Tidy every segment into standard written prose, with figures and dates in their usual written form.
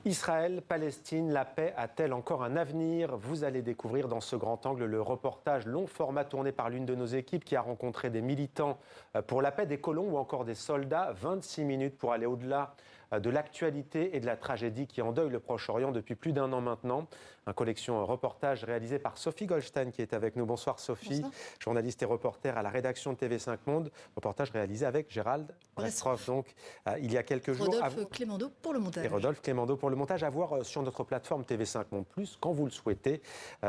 Israël, Palestine, la paix a-t-elle encore un avenir? Vous allez découvrir dans ce grand angle le reportage long format tourné par l'une de nos équipes qui a rencontré des militants pour la paix, des colons ou encore des soldats. 26 minutes pour aller au-delà de l'actualité et de la tragédie qui endeuille le Proche-Orient depuis plus d'un an maintenant. Un collection reportage réalisé par Sophie Goldstein qui est avec nous. Bonsoir Sophie, bonsoir. Journaliste et reporter à la rédaction de TV5 Monde. Reportage réalisé avec Gérald Brestroff, donc il y a quelques jours. Rodolphe Clémendo pour le montage. Et Rodolphe Clémendo pour le montage, à voir sur notre plateforme TV5 Monde Plus, quand vous le souhaitez,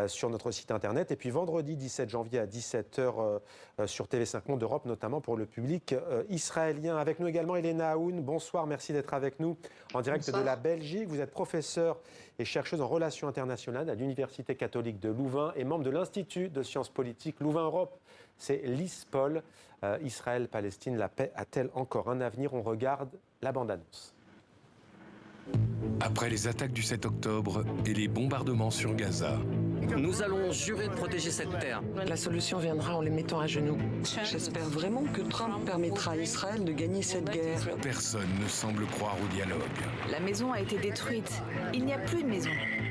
sur notre site internet. Et puis vendredi 17 janvier à 17h sur TV5 Monde Europe, notamment pour le public israélien. Avec nous également Elena Aoun. Bonsoir, merci d'être avec nous en direct Bonsoir. de la Belgique. Vous êtes professeure et chercheuse en relations internationales à l'Université catholique de Louvain et membre de l'Institut de sciences politiques Louvain-Europe. C'est l'ISPOL. Israël-Palestine, la paix a-t-elle encore un avenir? On regarde la bande-annonce. Après les attaques du 7 octobre et les bombardements sur Gaza, nous allons jurer de protéger cette terre. La solution viendra en les mettant à genoux. J'espère vraiment que Trump permettra à Israël de gagner cette guerre. personne ne semble croire au dialogue. La maison a été détruite. Il n'y a plus de maison.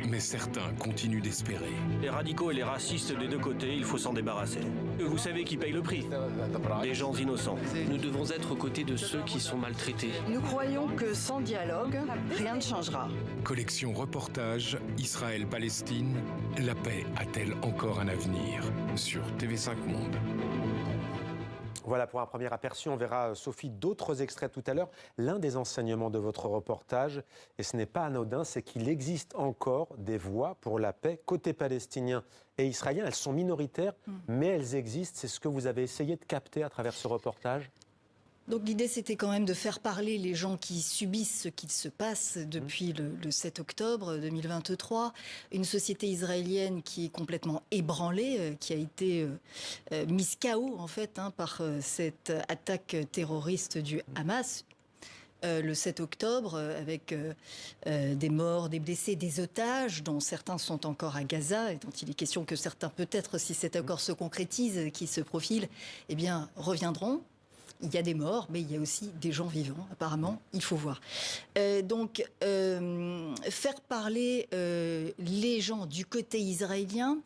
Mais certains continuent d'espérer. Les radicaux et les racistes des deux côtés, il faut s'en débarrasser. Vous savez qui paye le prix? Des gens innocents. Nous devons être aux côtés de ceux qui sont maltraités. Nous croyons que sans dialogue, rien ne changera. Collection reportage Israël-Palestine, la paix a-t-elle encore un avenir? Sur TV5 Monde. Voilà pour un premier aperçu. On verra, Sophie, d'autres extraits tout à l'heure. L'un des enseignements de votre reportage, et ce n'est pas anodin, c'est qu'il existe encore des voix pour la paix côté palestinien et israélien. Elles sont minoritaires, mais elles existent. C'est ce que vous avez essayé de capter à travers ce reportage? Donc l'idée, c'était quand même de faire parler les gens qui subissent ce qui se passe depuis le 7 octobre 2023. Une société israélienne qui est complètement ébranlée, qui a été mise KO en fait par cette attaque terroriste du Hamas. Le 7 octobre, avec des morts, des blessés, des otages, dont certains sont encore à Gaza, et dont il est question que certains, peut-être, si cet accord se concrétise, qui se profile, eh bien, reviendront. Il y a des morts, mais il y a aussi des gens vivants, apparemment, il faut voir. Donc, faire parler les gens du côté israélien,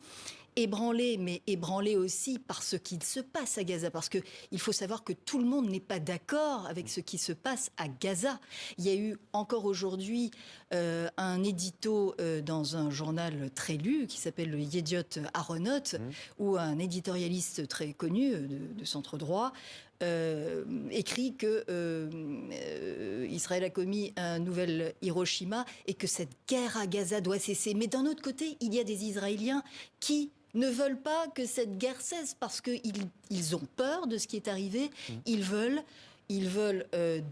ébranlés, mais ébranlés aussi par ce qui se passe à Gaza. Parce qu'il faut savoir que tout le monde n'est pas d'accord avec ce qui se passe à Gaza. Il y a eu encore aujourd'hui un édito dans un journal très lu qui s'appelle le Yediot Aharonot, où un éditorialiste très connu de centre droit écrit que Israël a commis un nouvel Hiroshima et que cette guerre à Gaza doit cesser. Mais d'un autre côté, il y a des Israéliens qui ne veulent pas que cette guerre cesse parce qu'ils ont peur de ce qui est arrivé. Ils veulent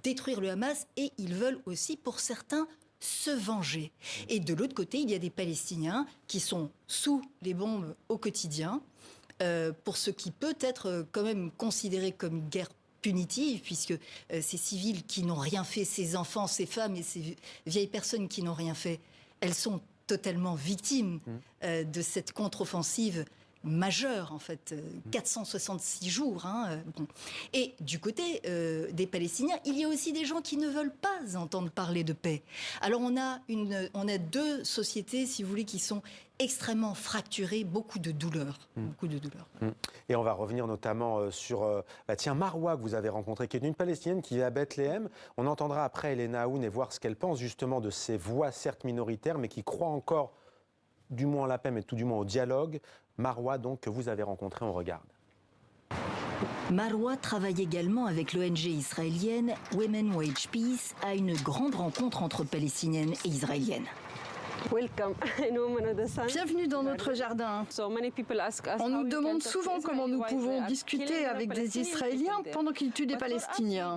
détruire le Hamas et ils veulent aussi, pour certains, se venger. Et de l'autre côté, il y a des Palestiniens qui sont sous les bombes au quotidien, pour ce qui peut être quand même considéré comme une guerre punitive, puisque ces civils qui n'ont rien fait, ces enfants, ces femmes et ces vieilles personnes qui n'ont rien fait, elles sont totalement victimes de cette contre-offensive majeure, en fait, 466 jours. Bon. Et du côté des Palestiniens, il y a aussi des gens qui ne veulent pas entendre parler de paix. Alors on a deux sociétés, si vous voulez, qui sont extrêmement fracturées, beaucoup de douleur. Beaucoup de douleur. Et on va revenir notamment sur Marwa, que vous avez rencontrée, qui est une Palestinienne qui vit à Bethléem. On entendra après Elena Aoun et voir ce qu'elle pense justement de ces voix, certes minoritaires, mais qui croient encore, du moins à la paix, mais tout du moins au dialogue. Marwa, donc, que vous avez rencontrée, on regarde. Marwa travaille également avec l'ONG israélienne Women Wage Peace à une grande rencontre entre Palestiniennes et Israéliennes. Bienvenue dans notre jardin. On nous demande souvent comment nous pouvons discuter avec des Israéliens pendant qu'ils tuent des Palestiniens.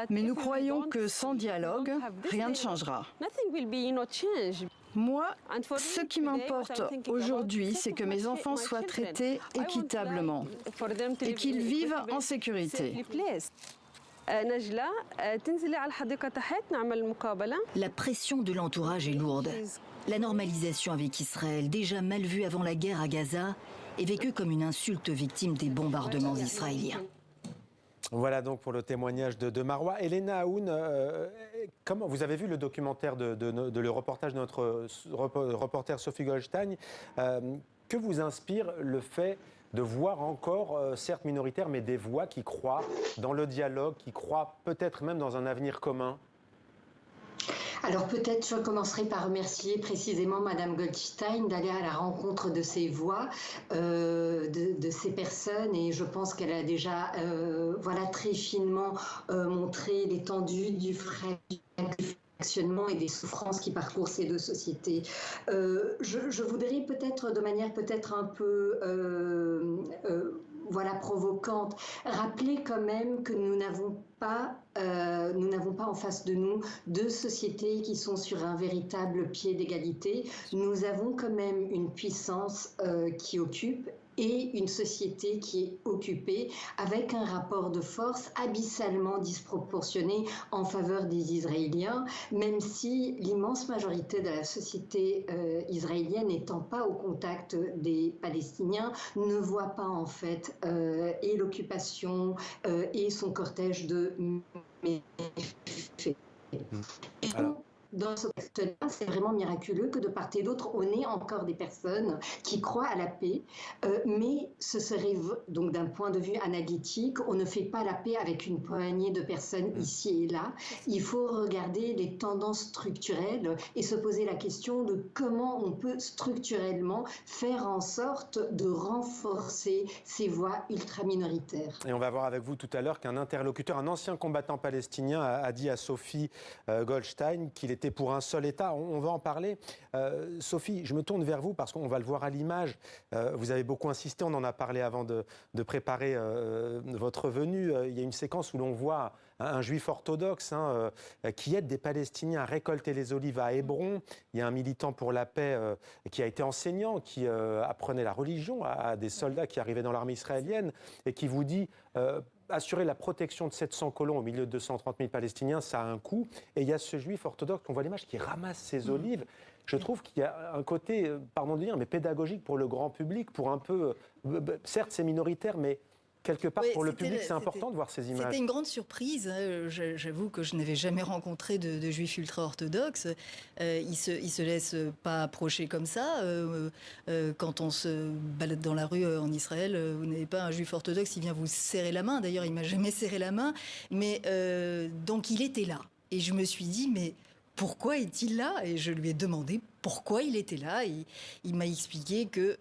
Mais nous croyons que sans dialogue, rien ne changera. Moi, ce qui m'importe aujourd'hui, c'est que mes enfants soient traités équitablement et qu'ils vivent en sécurité. La pression de l'entourage est lourde. La normalisation avec Israël, déjà mal vue avant la guerre à Gaza, est vécue comme une insulte aux victimes des bombardements israéliens. Voilà donc pour le témoignage de Marwa. Elena Haoun, comment vous avez vu le documentaire le reportage de notre reporter Sophie Goldstein. Que vous inspire le fait de voir encore, certes minoritaires, mais des voix qui croient dans le dialogue, qui croient peut-être même dans un avenir commun? Alors peut-être je commencerai par remercier précisément Madame Goldstein d'aller à la rencontre de ces voix, de ces personnes, et je pense qu'elle a déjà voilà, très finement montré l'étendue du fractionnement et des souffrances qui parcourent ces deux sociétés. Je voudrais peut-être, de manière peut-être un peu voilà, provocante, rappeler quand même que nous n'avons pas en face de nous deux sociétés qui sont sur un véritable pied d'égalité. Nous avons quand même une puissance qui occupe et une société qui est occupée, avec un rapport de force abyssalement disproportionné en faveur des Israéliens, même si l'immense majorité de la société israélienne, n'étant pas au contact des Palestiniens, ne voit pas en fait et l'occupation et son cortège de méfaits. Dans ce contexte-là, c'est vraiment miraculeux que de part et d'autre, on ait encore des personnes qui croient à la paix, mais ce serait donc d'un point de vue analytique, on ne fait pas la paix avec une poignée de personnes ici et là. Il faut regarder les tendances structurelles et se poser la question de comment on peut structurellement faire en sorte de renforcer ces voix ultra-minoritaires. Et on va voir avec vous tout à l'heure qu'un interlocuteur, un ancien combattant palestinien a dit à Sophie Goldstein qu'il était pour un seul État. On va en parler. Sophie, je me tourne vers vous parce qu'on va le voir à l'image. Vous avez beaucoup insisté, on en a parlé avant de préparer votre venue. Il y a une séquence où l'on voit un juif orthodoxe qui aide des Palestiniens à récolter les olives à Hébron. Il y a un militant pour la paix qui a été enseignant, qui apprenait la religion à des soldats qui arrivaient dans l'armée israélienne et qui vous dit... assurer la protection de 700 colons au milieu de 230 000 Palestiniens, ça a un coût. Et il y a ce juif orthodoxe, on voit l'image, qui ramasse ses olives. Je trouve qu'il y a un côté, pardon de dire, mais pédagogique pour le grand public, pour un peu... certes, c'est minoritaire, mais... quelque part, pour le public, c'est important de voir ces images. C'était une grande surprise. J'avoue que je n'avais jamais rencontré de juifs ultra-orthodoxes. Ils se laissent pas approcher comme ça. Quand on se balade dans la rue en Israël, vous n'avez pas un juif orthodoxe qui vient vous serrer la main. D'ailleurs, il m'a jamais serré la main. Mais donc, il était là. Et je me suis dit, mais pourquoi est-il là? Et je lui ai demandé pourquoi il était là. Il m'a expliqué que,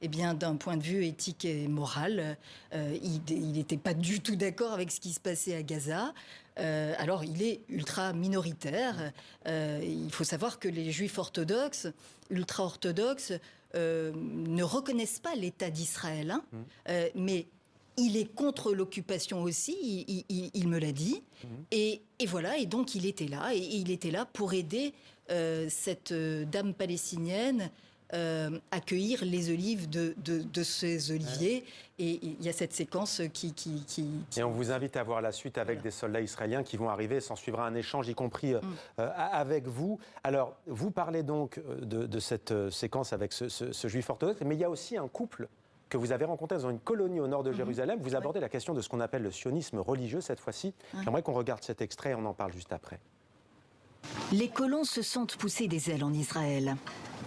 eh bien, d'un point de vue éthique et moral, il n'était pas du tout d'accord avec ce qui se passait à Gaza. Alors, il est ultra minoritaire. Il faut savoir que les juifs orthodoxes, ultra-orthodoxes, ne reconnaissent pas l'État d'Israël, mais il est contre l'occupation aussi, il me l'a dit. Et voilà, et donc il était là, et il était là pour aider cette dame palestinienne accueillir les olives de ces oliviers. Et il y a cette séquence qui... Et on vous invite à voir la suite avec des soldats israéliens qui vont arriver. S'en suivra un échange, y compris avec vous. Alors, vous parlez donc de cette séquence avec ce juif orthodoxe, mais il y a aussi un couple que vous avez rencontré dans une colonie au nord de Jérusalem. Vous abordez la question de ce qu'on appelle le sionisme religieux cette fois-ci. J'aimerais qu'on regarde cet extrait et on en parle juste après. Les colons se sentent pousser des ailes en Israël.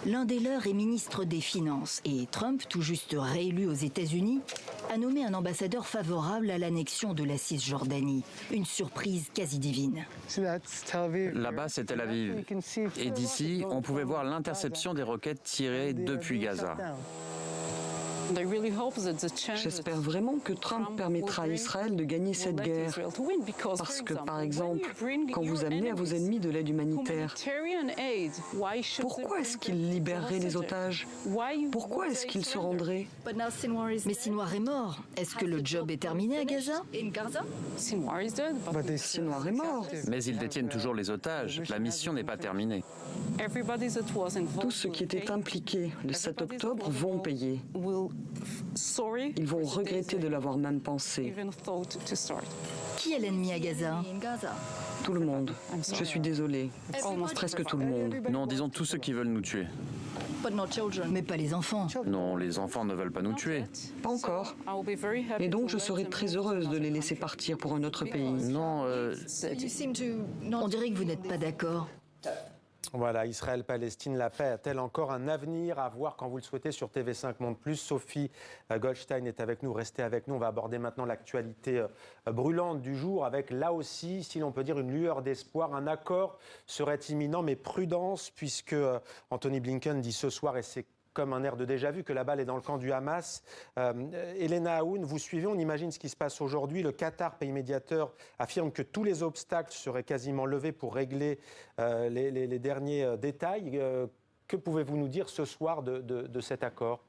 L'un des leurs est ministre des Finances et Trump, tout juste réélu aux États-Unis, a nommé un ambassadeur favorable à l'annexion de la Cisjordanie. Une surprise quasi divine. Là-bas, c'est Tel Aviv. Et d'ici, on pouvait voir l'interception des roquettes tirées depuis Gaza. J'espère vraiment que Trump permettra à Israël de gagner cette guerre. Parce que, par exemple, quand vous amenez à vos ennemis de l'aide humanitaire, pourquoi est-ce qu'ils libéreraient les otages? Pourquoi est-ce qu'ils se rendraient? Mais Sinwar est mort. Est-ce que le job est terminé à Gaza? Sinwar est mort. Mais ils détiennent toujours les otages. La mission n'est pas terminée. Tous ceux qui étaient impliqués le 7 octobre vont payer. Ils vont regretter de l'avoir même pensé. Qui est l'ennemi à Gaza? Tout le monde. Je suis désolée. Presque tout le monde. Non, disons tous ceux qui veulent nous tuer. Mais pas les enfants. Non, les enfants ne veulent pas nous tuer. Pas encore. Et donc je serai très heureuse de les laisser partir pour un autre pays. Non, On dirait que vous n'êtes pas d'accord. Voilà, Israël-Palestine, la paix a-t-elle encore un avenir à voir quand vous le souhaitez sur TV5 Monde Plus? Sophie Goldstein est avec nous, restez avec nous. On va aborder maintenant l'actualité brûlante du jour avec là aussi, si l'on peut dire, une lueur d'espoir. Un accord serait imminent, mais prudence, puisque Anthony Blinken dit ce soir, et c'est comme un air de déjà-vu, que la balle est dans le camp du Hamas. Elena Haoun, vous suivez, on imagine ce qui se passe aujourd'hui. Le Qatar, pays médiateur, affirme que tous les obstacles seraient quasiment levés pour régler les derniers détails. Que pouvez-vous nous dire ce soir de cet accord ?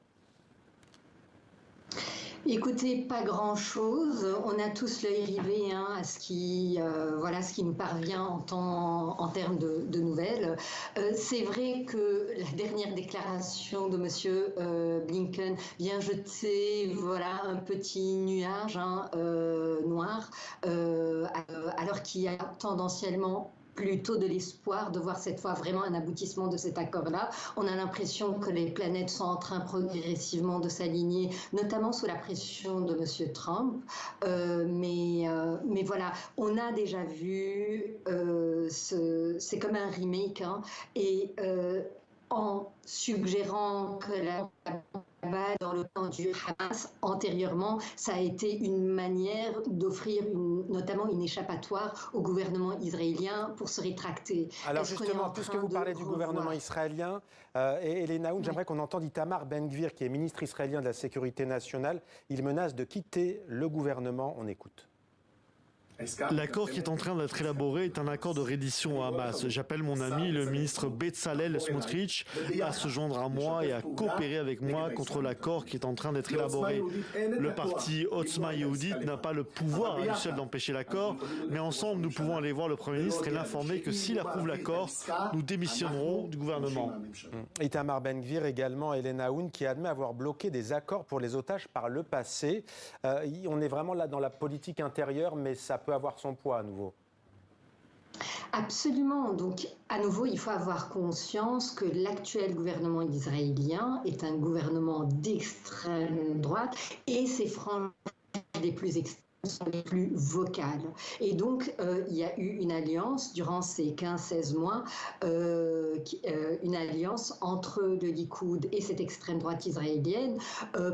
Écoutez, pas grand-chose. On a tous l'œil rivé à ce qui nous parvient en termes de nouvelles. C'est vrai que la dernière déclaration de Monsieur Blinken vient jeter un petit nuage noir, alors qu'il y a tendanciellement plutôt de l'espoir de voir cette fois vraiment un aboutissement de cet accord-là. On a l'impression que les planètes sont en train progressivement de s'aligner, notamment sous la pression de M. Trump. Mais voilà, on a déjà vu, c'est comme un remake, et en suggérant que la balle dans le camp du Hamas antérieurement, ça a été une manière d'offrir notamment une échappatoire au gouvernement israélien pour se rétracter. Alors justement, puisque vous parlez du gouvernement israélien, et Elena Haoun, j'aimerais qu'on entende Itamar Ben-Gvir, qui est ministre israélien de la Sécurité nationale. Il menace de quitter le gouvernement. On écoute. L'accord qui est en train d'être élaboré est un accord de reddition au Hamas. J'appelle mon ami, le ministre Bezalel Smotrich, à se joindre à moi et à coopérer avec moi contre l'accord qui est en train d'être élaboré. Le parti Otzma Yehudit n'a pas le pouvoir à lui seul d'empêcher l'accord, mais ensemble nous pouvons aller voir le Premier ministre et l'informer que s'il approuve l'accord, nous démissionnerons du gouvernement. Itamar Ben-Gvir également, Elena Haoun, qui admet avoir bloqué des accords pour les otages par le passé. On est vraiment là dans la politique intérieure, mais ça peut avoir son poids à nouveau. Absolument. Donc, à nouveau, il faut avoir conscience que l'actuel gouvernement israélien est un gouvernement d'extrême droite et ses franges les plus extrêmes sont les plus vocales. Et donc, il y a eu une alliance durant ces 15-16 mois, une alliance entre le Likoud et cette extrême droite israélienne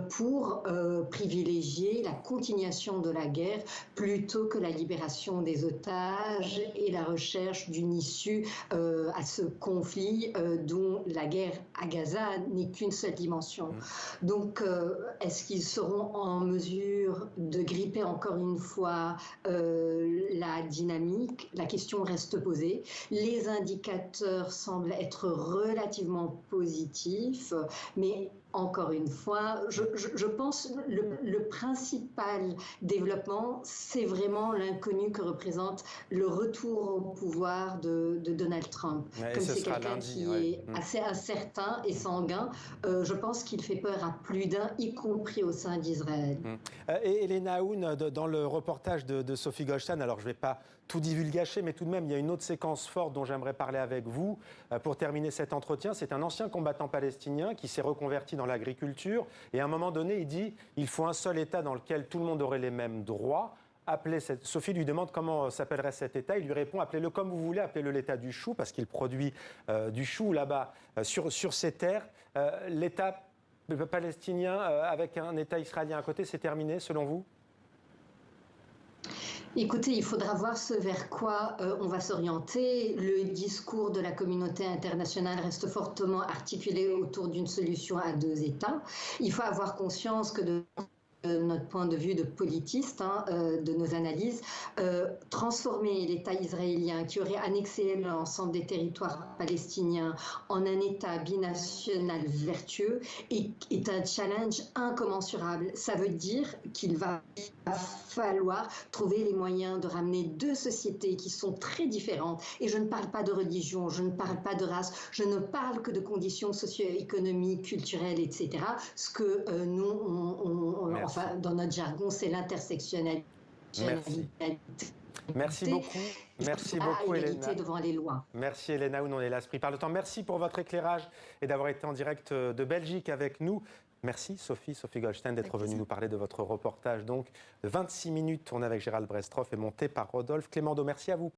pour privilégier la continuation de la guerre plutôt que la libération des otages et la recherche d'une issue à ce conflit dont la guerre à Gaza n'est qu'une seule dimension. Donc, est-ce qu'ils seront en mesure de gripper encore une fois la dynamique? La question reste posée. Les indicateurs semblent être relativement positifs, mais encore une fois, je pense le principal développement, c'est vraiment l'inconnu que représente le retour au pouvoir de Donald Trump. Ouais, comme c'est quelqu'un qui est assez incertain et sanguin, je pense qu'il fait peur à plus d'un, y compris au sein d'Israël. Et Elena Haoun, dans le reportage de Sophie Goldstein, alors je ne vais pas tout divulgacher, mais tout de même, il y a une autre séquence forte dont j'aimerais parler avec vous pour terminer cet entretien. C'est un ancien combattant palestinien qui s'est reconverti dans l'agriculture et à un moment donné, il dit « il faut un seul État dans lequel tout le monde aurait les mêmes droits ». Sophie lui demande comment s'appellerait cet État. Il lui répond « appelez-le comme vous voulez, appelez-le l'État du chou » parce qu'il produit du chou là-bas sur ces terres. L'État palestinien avec un État israélien à côté, c'est terminé selon vous ? Écoutez, il faudra voir ce vers quoi on va s'orienter. Le discours de la communauté internationale reste fortement articulé autour d'une solution à deux États. Il faut avoir conscience que de notre point de vue de politiste, de nos analyses, transformer l'État israélien qui aurait annexé l'ensemble des territoires palestiniens en un État binational vertueux est un challenge incommensurable. Ça veut dire qu'il va falloir trouver les moyens de ramener deux sociétés qui sont très différentes. Et je ne parle pas de religion, je ne parle pas de race, je ne parle que de conditions socio-économiques, culturelles, etc. Ce que nous, dans notre jargon, c'est l'intersectionnalité. Merci. Merci beaucoup. Merci beaucoup, Elena. Devant les lois. Merci, Elena Ounon et l'Esprit par le temps. Merci pour votre éclairage et d'avoir été en direct de Belgique avec nous. Merci, Sophie Goldstein, d'être venue nous parler de votre reportage. Donc, 26 minutes tourné avec Gérald Brestroff et monté par Rodolphe Clémendo. Merci à vous.